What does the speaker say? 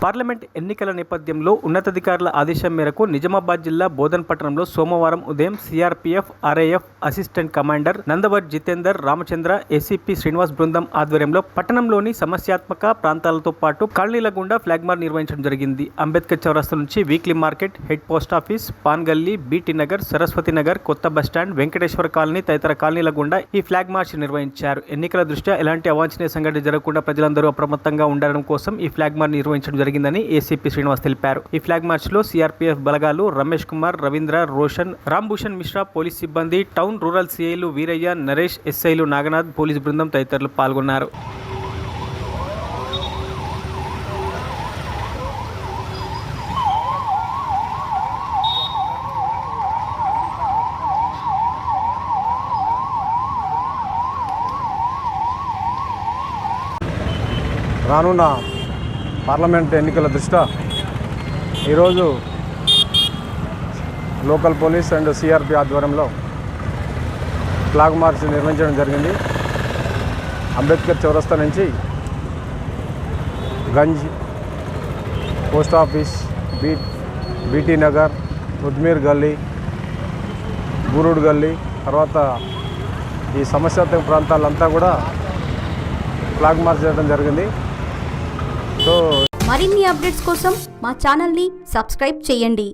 Parliament ఎన్నికల నేపథ్యంలో ఉన్నతాధికారుల ఆదేశం మేరకు నిజామాబాద్ జిల్లా బోధన్ పట్టణంలో సోమవారం ఉదయం CRPF RAF assistant commander Nandavar Jitender Ramachandra ACP Srinivas బృందం ఆధ్వర్యంలో పట్టణంలోని సమస్యాత్మక ప్రాంతాలతో పాటు కాలనీల గుండా ఫ్లాగ్ మార్చ్ నిర్వహించడం జరిగింది. అంబేద్కర్ చౌరస్తా నుంచి weekly market, head post office, pan గల్లీ, బీటీ నగర్, సరస్వతి నగర్, కొత్త బస్టాండ్, వెంకటేశ్వర కాలనీ తదితర కాలనీల గుండా ఈ ఫ్లాగ్ మార్చ్ నిర్వహించారు. ఎన్నికల దృష్ట్యా ఎలాంటి అవాంఛనీయ సంఘటన జరగకుండా ప్రజలందరూ అప్రమత్తంగా ఉండడం కోసం ఈ ఫ్లాగ్ మార్చ్ నిర్వహించడం జరిగిందని ఏసీపీ శ్రీనివాస్ తెలిపారు. ఈ ఫ్లాగ్ మార్చ్ లో సిఆర్పీఎఫ్ బలగాలు రమేష్ కుమార్, రవీంద్ర, రోషన్, రాంభూషణ్ మిశ్రా, పోలీస్ సిబ్బంది, టౌన్ రూరల్ సిఐలు వీరయ్య, నరేష్, ఎస్ఐలు నాగనాథ్, పోలీస్ బృందం తదితరులు పాల్గొన్నారు. రానున్న పార్లమెంట్ ఎన్నికల దృష్ట్యా ఈరోజు లోకల్ పోలీస్ అండ్ సిఆర్పి ఆధ్వర్యంలో ఫ్లాగ్ మార్చ్ నిర్వహించడం జరిగింది. అంబేద్కర్ చౌరస్తా నుంచి Ganj, post office, BT Nagar, Udmir గల్లీ, బూరుడ్ గల్లీ, తర్వాత ఈ సమస్యాత్మక ప్రాంతాలంతా కూడా ఫ్లాగ్ మార్చ్ చేయడం జరిగింది. మరిన్ని అప్డేట్స్ కోసం మా ఛానల్ని సబ్స్క్రైబ్ చేయండి.